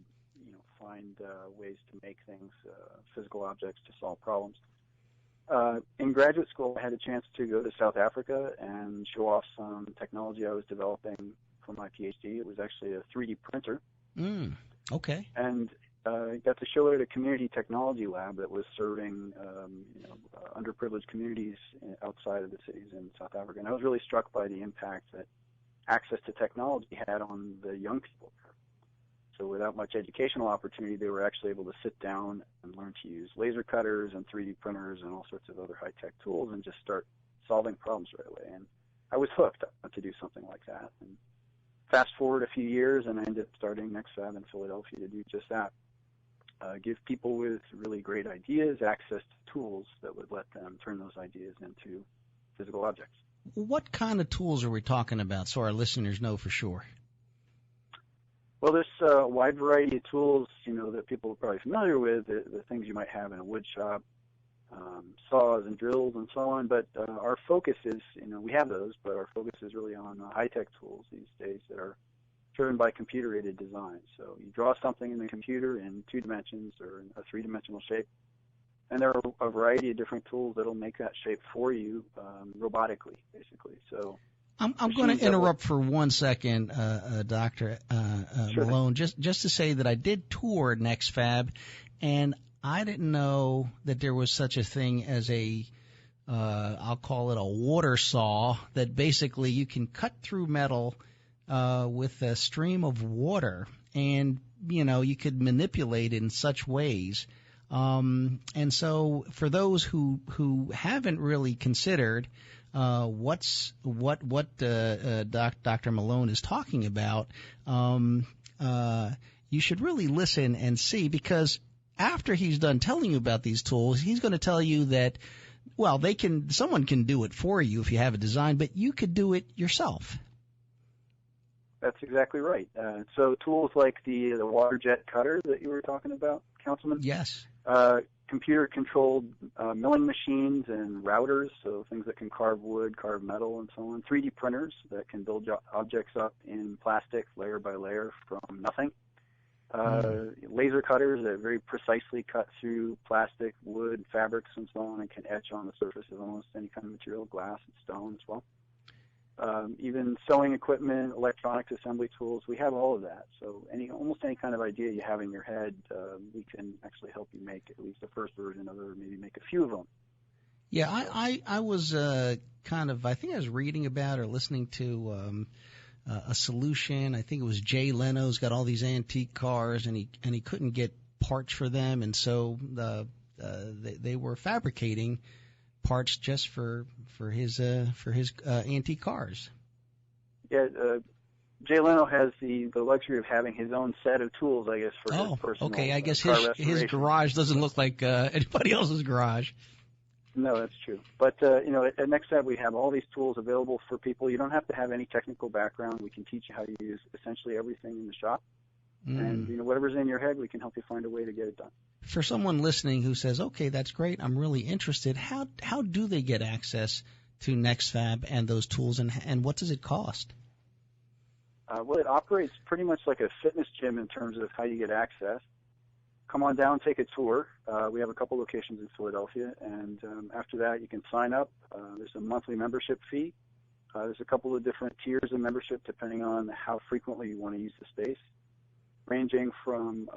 find ways to make things, physical objects, to solve problems. In graduate school, I had a chance to go to South Africa and show off some technology I was developing for my PhD. It was actually a 3D printer. Okay. And I got to show it at a community technology lab that was serving underprivileged communities outside of the cities in South Africa. And I was really struck by the impact that access to technology had on the young people. So without much educational opportunity, they were actually able to sit down and learn to use laser cutters and 3D printers and all sorts of other high-tech tools and just start solving problems right away. And I was hooked to do something like that. And fast forward a few years, and I ended up starting NextFAB in Philadelphia to do just that. Give people with really great ideas access to tools that would let them turn those ideas into physical objects. What kind of tools are we talking about so our listeners know for sure? Well, there's a wide variety of tools, that people are probably familiar with, the things you might have in a wood shop, saws and drills and so on. But our focus is, we have those, but our focus is really on high-tech tools these days that are driven by computer-aided design. So you draw something in the computer in 2 dimensions or in a 3-dimensional shape, and there are a variety of different tools that will make that shape for you robotically, basically. So I'm going to interrupt for 1 second, Dr. Sure. Malone, just to say that I did tour NextFAB, and I didn't know that there was such a thing as I'll call it a water saw, that basically you can cut through metal with a stream of water, and you could manipulate it in such ways. And so for those who haven't really considered what Dr. Malone is talking about, you should really listen and see, because after he's done telling you about these tools, he's going to tell you that, well, someone can do it for you if you have a design, but you could do it yourself. That's exactly right. So tools like the water jet cutter that you were talking about, Councilman? Yes. Computer-controlled milling machines and routers, so things that can carve wood, carve metal, and so on. 3D printers that can build objects up in plastic layer by layer from nothing. Laser cutters that very precisely cut through plastic, wood, fabrics, and so on, and can etch on the surface of almost any kind of material, glass and stone as well. Even sewing equipment, electronics assembly tools, we have all of that. So almost any kind of idea you have in your head, we can actually help you make at least the first version of it, or maybe make a few of them. Yeah, I was I think I was reading about or listening to a solution. I think it was Jay Leno's got all these antique cars, and he couldn't get parts for them, and so they were fabricating parts just for his antique cars. Yeah, Jay Leno has the luxury of having his own set of tools, I guess, for his personal okay. I guess his garage doesn't look like anybody else's garage. No, that's true. But at NextFAB we have all these tools available for people. You don't have to have any technical background. We can teach you how to use essentially everything in the shop. And, whatever's in your head, we can help you find a way to get it done. For someone listening who says, okay, that's great, I'm really interested, how do they get access to NextFAB and those tools, and what does it cost? Well, it operates pretty much like a fitness gym in terms of how you get access. Come on down, take a tour. We have a couple locations in Philadelphia, and after that, you can sign up. There's a monthly membership fee. There's a couple of different tiers of membership depending on how frequently you want to use the space, ranging from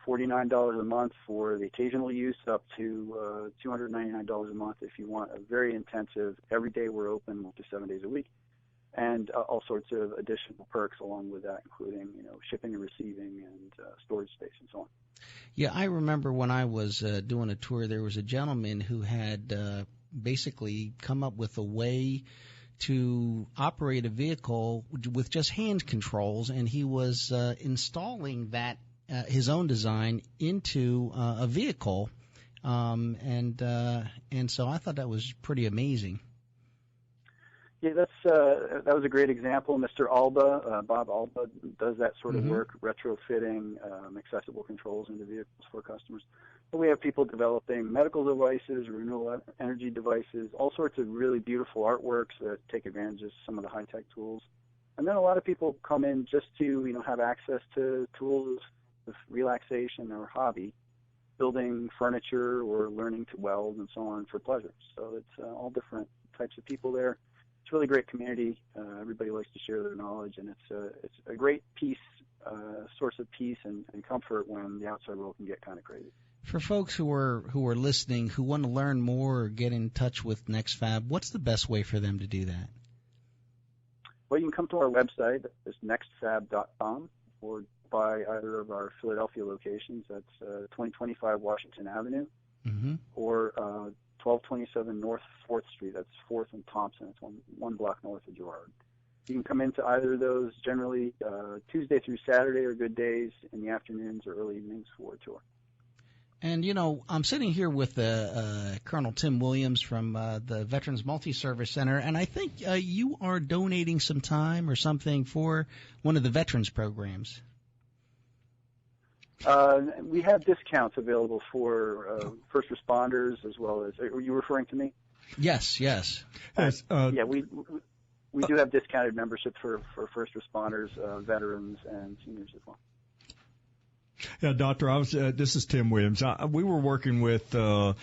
$49 a month for the occasional use up to $299 a month if you want a very intensive, every day we're open up to 7 days a week, and all sorts of additional perks along with that, including shipping and receiving and storage space and so on. Yeah, I remember when I was doing a tour, there was a gentleman who had basically come up with a way to operate a vehicle with just hand controls, and he was installing that his own design into a vehicle, and so I thought that was pretty amazing. Yeah, that was a great example. Mr. Alba, Bob Alba, does that sort of work, retrofitting accessible controls into vehicles for customers. But we have people developing medical devices, renewable energy devices, all sorts of really beautiful artworks that take advantage of some of the high-tech tools. And then a lot of people come in just to have access to tools of relaxation or hobby, building furniture or learning to weld and so on for pleasure. So it's all different types of people there. It's a really great community. Everybody likes to share their knowledge, and it's a great source of peace and comfort when the outside world can get kind of crazy. For folks who are listening, who want to learn more or get in touch with NextFAB, what's the best way for them to do that? Well, you can come to our website. It's nextfab.com, or by either of our Philadelphia locations. That's 2025 Washington Avenue, or 1227 North 4th Street. That's 4th and Thompson. It's one block north of Girard. You can come into either of those. Generally, Tuesday through Saturday are good days in the afternoons or early evenings for a tour. And, I'm sitting here with Colonel Tim Williams from the Veterans Multi-Service Center, and I think you are donating some time or something for one of the veterans programs. We have discounts available for first responders as well as. Are you referring to me? Yes. Yeah, we do have discounted membership for first responders, veterans, and seniors as well. Yeah, Doctor, this is Tim Williams. We were working with a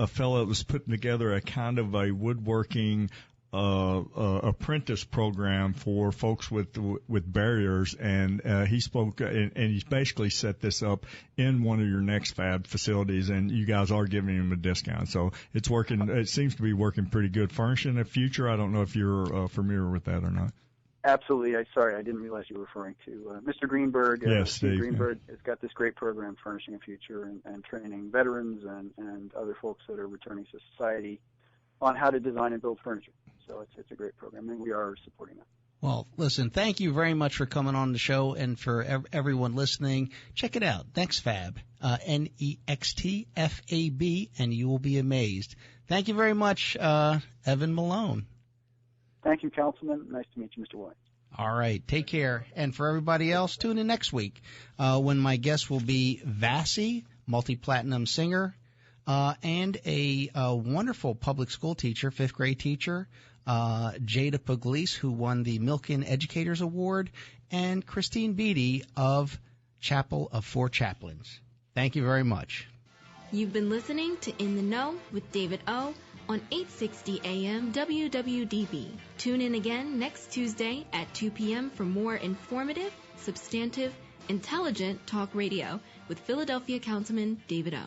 fellow that was putting together a kind of a woodworking apprentice program for folks with barriers, and he spoke and he's basically set this up in one of your NextFAB facilities, and you guys are giving him a discount. So it's working. It seems to be working pretty good. Furnishing the Future. I don't know if you're familiar with that or not. Absolutely. Sorry, I didn't realize you were referring to Mr. Greenberg. Yes, Steve Greenberg has got this great program, Furnishing a Future, and training veterans and other folks that are returning to society on how to design and build furniture. So it's a great program, and we are supporting that. Well, listen, thank you very much for coming on the show, and for everyone listening, check it out, NextFAB, NextFAB, and you will be amazed. Thank you very much, Evan Malone. Thank you, Councilman. Nice to meet you, Mr. Williams. All right. Take care. And for everybody else, tune in next week when my guest will be Vassie, multi-platinum singer, and a wonderful public school teacher, 5th grade teacher, Jada Pugliese, who won the Milken Educators Award, and Christine Beatty of Chapel of Four Chaplains. Thank you very much. You've been listening to In the Know with David O. on 860 AM WWDB. Tune in again next Tuesday at 2 p.m. for more informative, substantive, intelligent talk radio with Philadelphia Councilman David O.